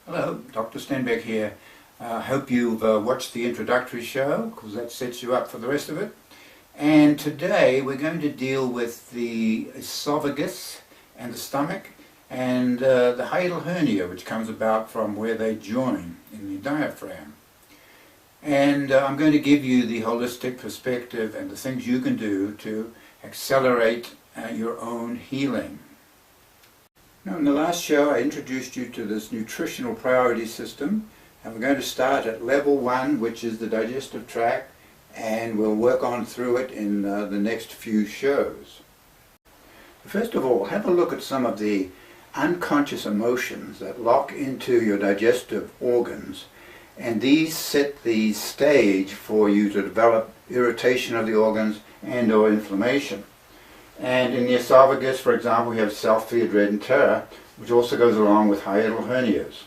Hello, Dr. Stenbeck here. I hope you've watched the introductory show because that sets you up for the rest of it. And today we're going to deal with the esophagus and the stomach and the hiatal hernia, which comes about from where they join in the diaphragm. And I'm going to give you the holistic perspective and the things you can do to accelerate your own healing. Now, in the last show I introduced you to this nutritional priority system, and we're going to start at level 1, which is the digestive tract, and we'll work on through it in the next few shows. First of all, have a look at some of the unconscious emotions that lock into your digestive organs, and these set the stage for you to develop irritation of the organs and or inflammation. And in the esophagus, for example, we have self-fear, dread and terror, which also goes along with hiatal hernias.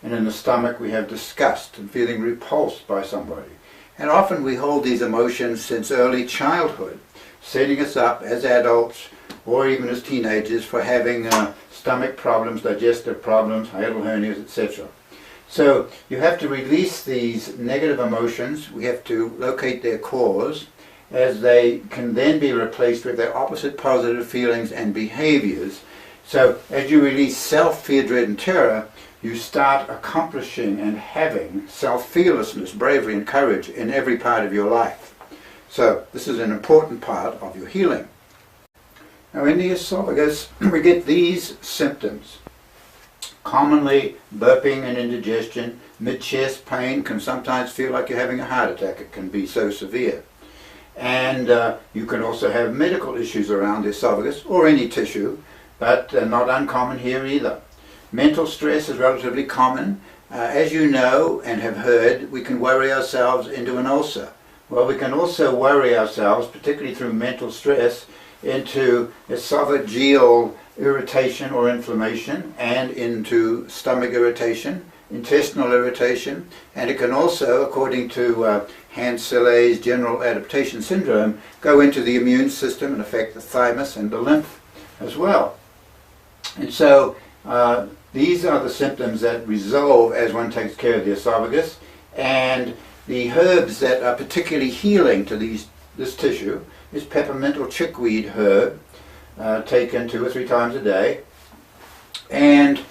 And in the stomach we have disgust and feeling repulsed by somebody. And often we hold these emotions since early childhood, setting us up as adults or even as teenagers for having stomach problems, digestive problems, hiatal hernias, etc. So you have to release these negative emotions. We have to locate their cause, as they can then be replaced with their opposite positive feelings and behaviors. So as you release self-fear, dread and terror, you start accomplishing and having self-fearlessness, bravery and courage in every part of your life. So this is an important part of your healing. Now in the esophagus we get these symptoms. Commonly burping and indigestion, mid-chest pain, can sometimes feel like you're having a heart attack. It can be so severe. And you can also have medical issues around the esophagus or any tissue, but not uncommon here either. Mental stress is relatively common. As you know and have heard, we can worry ourselves into an ulcer. Well, we can also worry ourselves, particularly through mental stress, into esophageal irritation or inflammation and into stomach irritation, intestinal irritation, and it can also, according to Hans-Selye's general adaptation syndrome, go into the immune system and affect the thymus and the lymph as well. And so these are the symptoms that resolve as one takes care of the esophagus, and the herbs that are particularly healing to this tissue is peppermint or chickweed herb, taken 2 or 3 times a day, and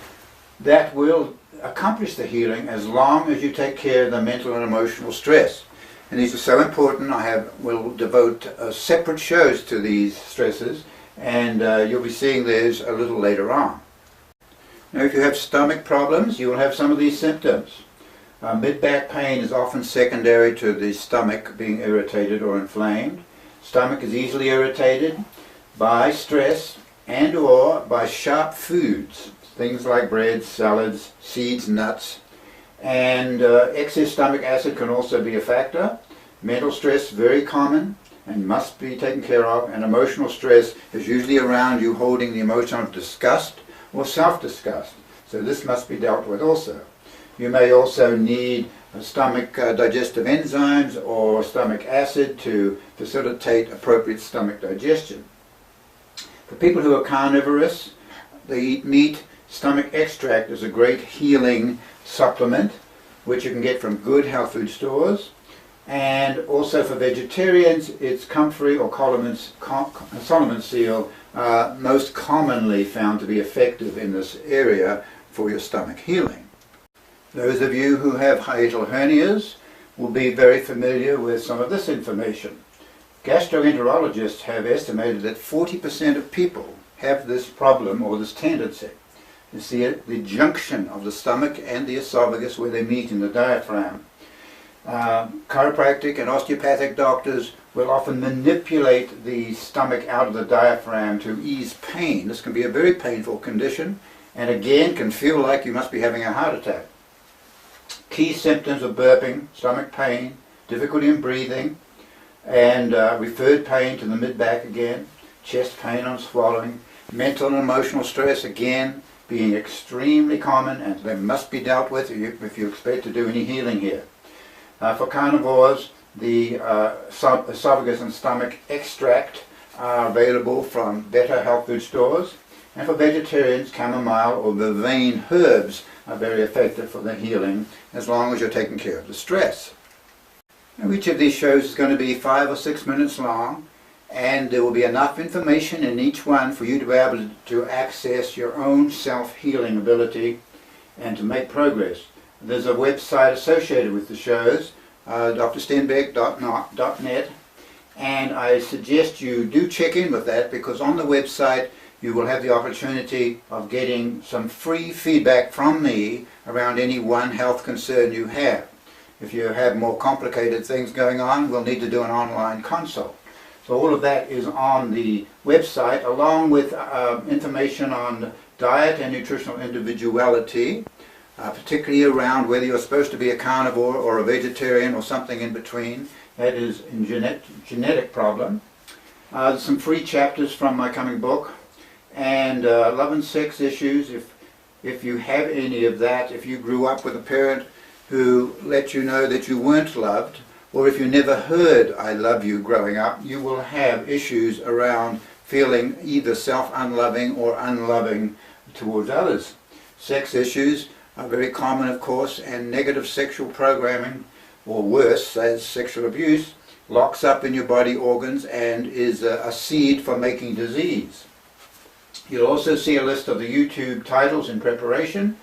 that will accomplish the healing as long as you take care of the mental and emotional stress. And these are so important. will devote separate shows to these stresses, and you'll be seeing those a little later on. Now if you have stomach problems, you will have some of these symptoms. Mid-back pain is often secondary to the stomach being irritated or inflamed. Stomach is easily irritated by stress and or by sharp foods, things like breads, salads, seeds, nuts, and excess stomach acid can also be a factor. Mental stress, very common and must be taken care of, and emotional stress is usually around you holding the emotion of disgust or self-disgust, so this must be dealt with also. You may also need stomach digestive enzymes or stomach acid to facilitate appropriate stomach digestion. For people who are carnivorous, they eat meat, stomach extract is a great healing supplement which you can get from good health food stores. And also for vegetarians, it's comfrey or Solomon's seal, most commonly found to be effective in this area for your stomach healing. Those of you who have hiatal hernias will be very familiar with some of this information. Gastroenterologists have estimated that 40% of people have this problem or this tendency. You see it, the junction of the stomach and the esophagus where they meet in the diaphragm. Chiropractic and osteopathic doctors will often manipulate the stomach out of the diaphragm to ease pain. This can be a very painful condition, and again can feel like you must be having a heart attack. Key symptoms of burping, stomach pain, difficulty in breathing, and referred pain to the mid-back again, chest pain on swallowing, mental and emotional stress again being extremely common, and they must be dealt with if you expect to do any healing here. For carnivores, the esophagus and stomach extract are available from better health food stores, And for vegetarians, chamomile or vervain herbs are very effective for the healing, as long as you're taking care of the stress. Now, each of these shows is going to be 5 or 6 minutes long, and there will be enough information in each one for you to be able to access your own self-healing ability and to make progress. There's a website associated with the shows, drstenbeck.net, and I suggest you do check in with that, because on the website you will have the opportunity of getting some free feedback from me around any one health concern you have. If you have more complicated things going on, we'll need to do an online consult. So all of that is on the website, along with information on diet and nutritional individuality, particularly around whether you're supposed to be a carnivore or a vegetarian or something in between. That is a genetic problem. There's some free chapters from my coming book, and love and sex issues. If you have any of that, if you grew up with a parent who let you know that you weren't loved, or if you never heard "I love you" growing up, you will have issues around feeling either self-unloving or unloving towards others. Sex issues are very common, of course, and negative sexual programming, or worse, as sexual abuse, locks up in your body organs and is a seed for making disease. You'll also see a list of the YouTube titles in preparation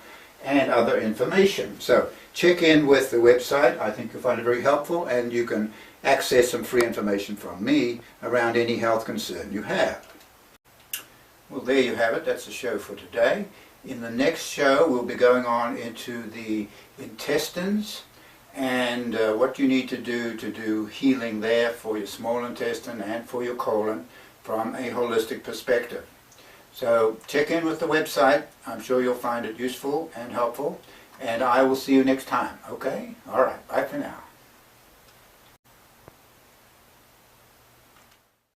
and other information. So check in with the website. I think you'll find it very helpful, and you can access some free information from me around any health concern you have. Well, there you have it. That's the show for today. In the next show, we'll be going on into the intestines and what you need to do healing there for your small intestine and for your colon from a holistic perspective. So check in with the website. I'm sure you'll find it useful and helpful, and I will see you next time. Okay? All right. Bye for now.